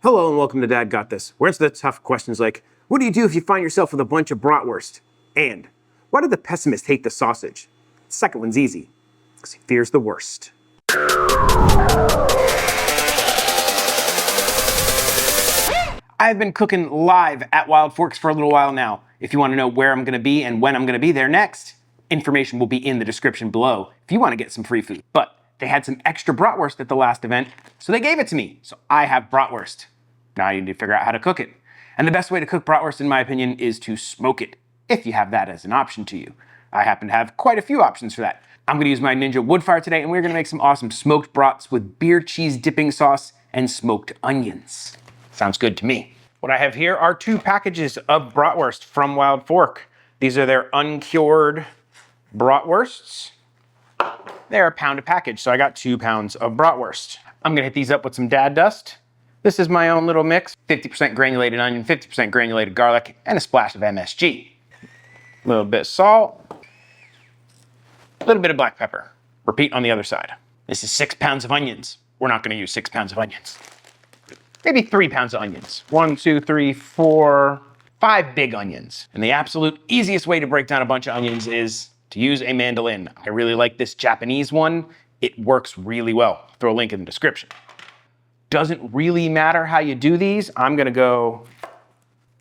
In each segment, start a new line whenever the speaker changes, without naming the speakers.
Hello and welcome to Dad Got This. Where answer the tough questions like, what do you do if you find yourself with a bunch of bratwurst? And, why did the pessimist hate the sausage? The second one's easy, because he fears the worst. I've been cooking live at Wild Forks for a little while now. If you want to know where I'm going to be and when I'm going to be there next, information will be in the description below if you want to get some free food. But they had some extra bratwurst at the last event, so they gave it to me. So I have bratwurst. Now I need to figure out how to cook it. And the best way to cook bratwurst, in my opinion, is to smoke it, if you have that as an option to you. I happen to have quite a few options for that. I'm going to use my Ninja Woodfire today, and we're going to make some awesome smoked brats with beer cheese dipping sauce and smoked onions. Sounds good to me. What I have here are 2 packages of bratwurst from Wild Fork. These are their uncured bratwursts. They're £1 a package, so I got 2 pounds of bratwurst. I'm gonna hit these up with some dad dust. This is my own little mix, 50% granulated onion, 50% granulated garlic, and a splash of MSG. A little bit of salt, a little bit of black pepper. Repeat on the other side. This is 6 pounds of onions. We're not gonna use 6 pounds of onions. Maybe 3 pounds of onions. 1, 2, 3, 4, 5 big onions. And the absolute easiest way to break down a bunch of onions is to use a mandolin. I really like this Japanese one. It works really well. I'll throw a link in the description. Doesn't really matter how you do these. I'm gonna go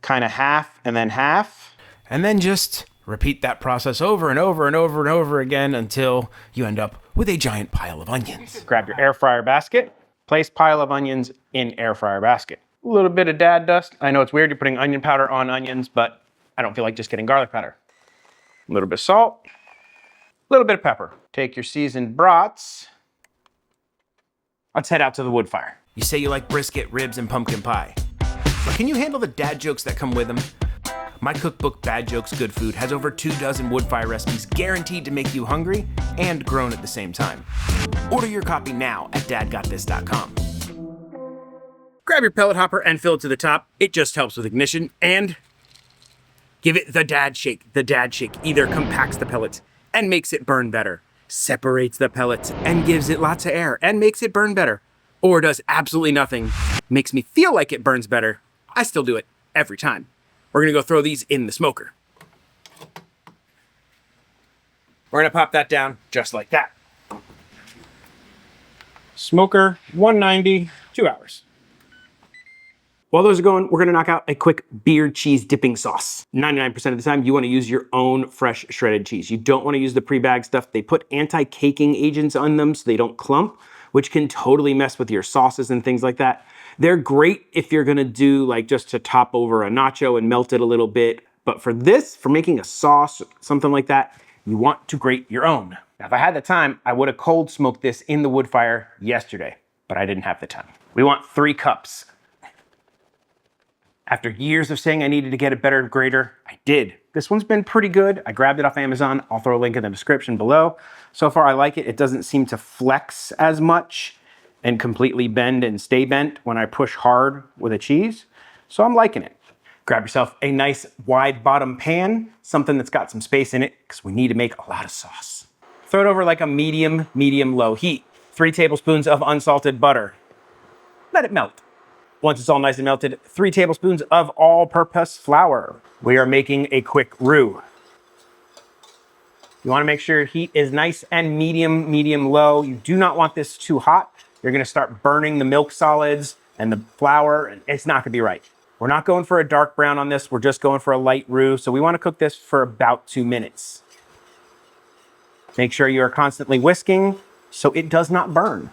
kind of half and then half.
And then just repeat that process over and over and over and over again until you end up with a giant pile of onions.
Grab your air fryer basket. Place pile of onions in air fryer basket. A little bit of dad dust. I know it's weird, you're putting onion powder on onions, but I don't feel like just getting garlic powder. A little bit of salt. A little bit of pepper. Take your seasoned brats. Let's head out to the wood fire.
You say you like brisket, ribs, and pumpkin pie. But can you handle the dad jokes that come with them? My cookbook, Bad Jokes, Good Food, has over 24 wood fire recipes guaranteed to make you hungry and groan at the same time. Order your copy now at dadgotthis.com.
Grab your pellet hopper and fill it to the top. It just helps with ignition. And give it the dad shake. The dad shake either compacts the pellets and makes it burn better, separates the pellets and gives it lots of air and makes it burn better, or does absolutely nothing, makes me feel like it burns better. I still do it every time. We're gonna go throw these in the smoker. We're gonna pop that down just like that. Smoker, 190, 2 hours. While those are going, we're gonna knock out a quick beer cheese dipping sauce. 99% of the time, you wanna use your own fresh shredded cheese. You don't wanna use the pre-bagged stuff. They put anti-caking agents on them so they don't clump, which can totally mess with your sauces and things like that. They're great if you're gonna do like just to top over a nacho and melt it a little bit. But for this, for making a sauce, something like that, you want to grate your own. Now, if I had the time, I would have cold smoked this in the wood fire yesterday, but I didn't have the time. We want 3 cups. After years of saying I needed to get a better grater, I did. This one's been pretty good. I grabbed it off Amazon. I'll throw a link in the description below. So far, I like it. It doesn't seem to flex as much and completely bend and stay bent when I push hard with a cheese. So I'm liking it. Grab yourself a nice wide bottom pan, something that's got some space in it, because we need to make a lot of sauce. Throw it over like a medium-low heat. 3 tablespoons of unsalted butter. Let it melt. Once it's all nice and melted, 3 tablespoons of all-purpose flour. We are making a quick roux. You want to make sure your heat is nice and medium-low. You do not want this too hot. You're going to start burning the milk solids and the flour, and it's not going to be right. We're not going for a dark brown on this. We're just going for a light roux. So we want to cook this for about 2 minutes. Make sure you are constantly whisking so it does not burn.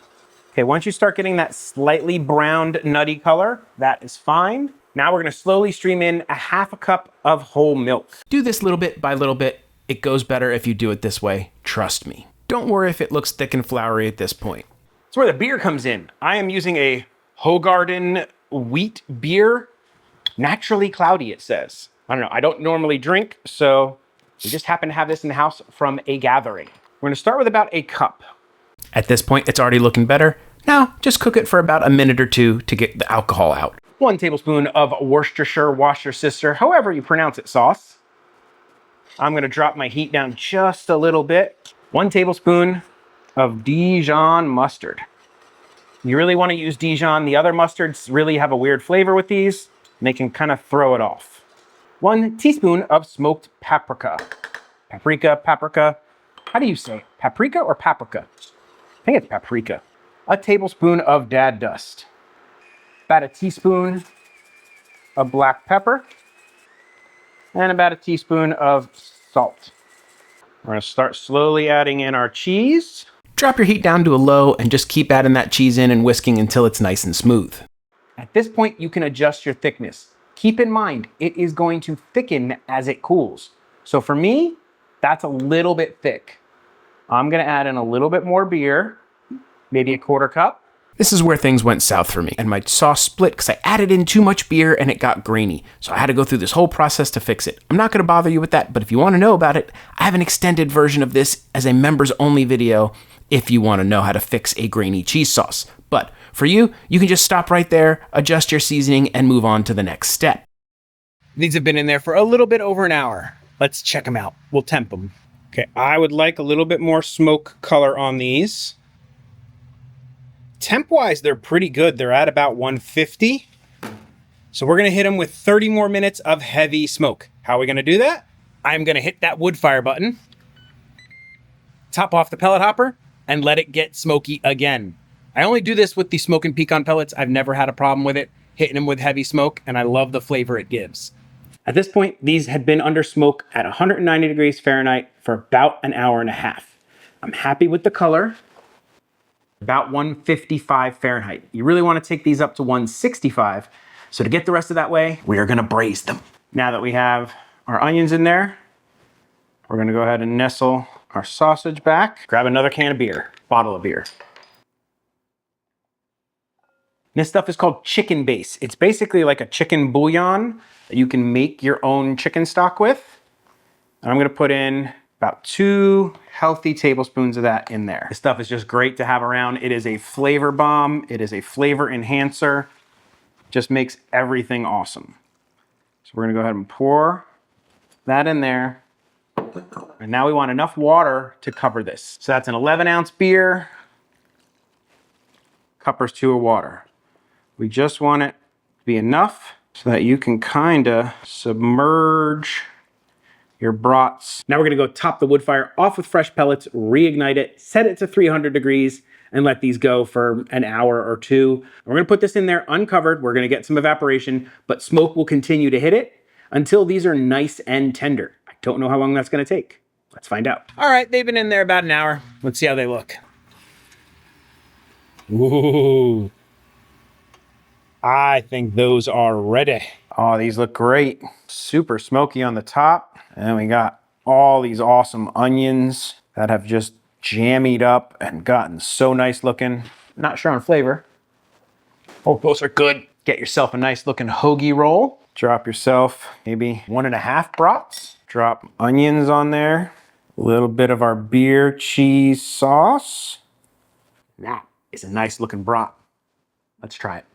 Okay, once you start getting that slightly browned, nutty color, that is fine. Now we're gonna slowly stream in a ½ cup of whole milk.
Do this little bit by little bit. It goes better if you do it this way. Trust me. Don't worry if it looks thick and floury at this point.
That's where the beer comes in. I am using a Hoegaarden wheat beer. Naturally cloudy, it says. I don't know, I don't normally drink, so we just happen to have this in the house from a gathering. We're gonna start with about a cup.
At this point, it's already looking better. Now, just cook it for about a minute or 2 to get the alcohol out.
1 tablespoon of Worcestershire, Worcestershire, however you pronounce it, sauce. I'm gonna drop my heat down just a little bit. 1 tablespoon of Dijon mustard. You really want to use Dijon. The other mustards really have a weird flavor with these, and they can kind of throw it off. 1 teaspoon of smoked paprika. Paprika. How do you say it? Paprika or paprika? I think it's paprika. A tablespoon of dad dust. About a teaspoon of black pepper. And about a teaspoon of salt. We're gonna start slowly adding in our cheese.
Drop your heat down to a low and just keep adding that cheese in and whisking until it's nice and smooth.
At this point, you can adjust your thickness. Keep in mind, it is going to thicken as it cools. So for me, that's a little bit thick. I'm gonna add in a little bit more beer, maybe a 1/4 cup.
This is where things went south for me, and my sauce split because I added in too much beer and it got grainy. So I had to go through this whole process to fix it. I'm not going to bother you with that, but if you want to know about it, I have an extended version of this as a members only video if you want to know how to fix a grainy cheese sauce. But for you, you can just stop right there, adjust your seasoning, and move on to the next step.
These have been in there for a little bit over an hour. Let's check them out. We'll temp them. Okay, I would like a little bit more smoke color on these. Temp-wise, they're pretty good. They're at about 150. So we're gonna hit them with 30 more minutes of heavy smoke. How are we gonna do that? I'm gonna hit that Woodfire button, top off the pellet hopper, and let it get smoky again. I only do this with the smoke and pecan pellets. I've never had a problem with it, hitting them with heavy smoke, and I love the flavor it gives. At this point, these had been under smoke at 190 degrees Fahrenheit for about an hour and a half. I'm happy with the color. About 155 Fahrenheit. You really want to take these up to 165. So to get the rest of that way, we are going to braise them. Now that we have our onions in there, we're going to go ahead and nestle our sausage back. Grab another can of beer, bottle of beer. This stuff is called chicken base. It's basically like a chicken bouillon that you can make your own chicken stock with. And I'm going to put in about 2 healthy tablespoons of that in there. This stuff is just great to have around. It is a flavor bomb. It is a flavor enhancer. Just makes everything awesome. So we're gonna go ahead and pour that in there. And now we want enough water to cover this. So that's an 11-ounce beer, cuppers 2 of water. We just want it to be enough so that you can kinda submerge your brats. Now we're gonna go top the Woodfire off with fresh pellets, reignite it, set it to 300 degrees, and let these go for an hour or 2. We're gonna put this in there uncovered. We're gonna get some evaporation, but smoke will continue to hit it until these are nice and tender. I don't know how long that's gonna take. Let's find out. All right, they've been in there about an hour. Let's see how they look. Ooh. I think those are ready. Oh, these look great. Super smoky on the top. And we got all these awesome onions that have just jammied up and gotten so nice looking. Not sure on flavor. Oh, those are good. Get yourself a nice looking hoagie roll. Drop yourself maybe 1.5 brats. Drop onions on there. A little bit of our beer cheese sauce. That is a nice looking brat. Let's try it.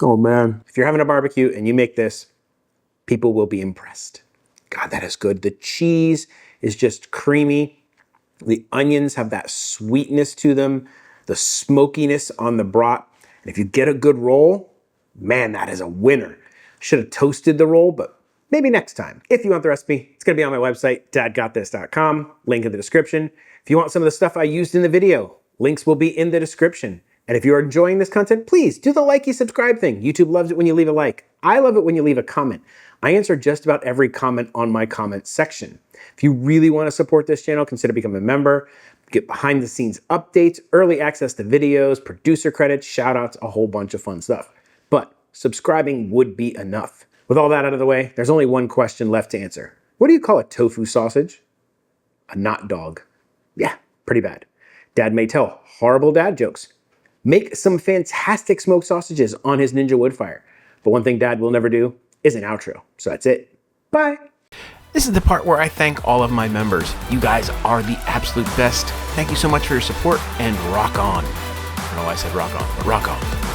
Oh man. If you're having a barbecue and you make this, people will be impressed. God, that is good. The cheese is just creamy. The onions have that sweetness to them, the smokiness on the brat. And if you get a good roll, man, that is a winner. Should have toasted the roll, but maybe next time. If you want the recipe, it's gonna be on my website, dadgotthis.com, link in the description. If you want some of the stuff I used in the video, links will be in the description. And if you're enjoying this content, please do the likey subscribe thing. YouTube loves it when you leave a like. I love it when you leave a comment. I answer just about every comment on my comment section. If you really want to support this channel, consider becoming a member, get behind the scenes updates, early access to videos, producer credits, shout outs, a whole bunch of fun stuff. But subscribing would be enough. With all that out of the way, there's only one question left to answer. What do you call a tofu sausage? A not dog. Yeah, pretty bad. Dad may tell horrible dad jokes. Make some fantastic smoked sausages on his Ninja Woodfire. But one thing Dad will never do is an outro. So that's it. Bye.
This is the part where I thank all of my members. You guys are the absolute best. Thank you so much for your support, and rock on. I don't know why I said rock on, but rock on.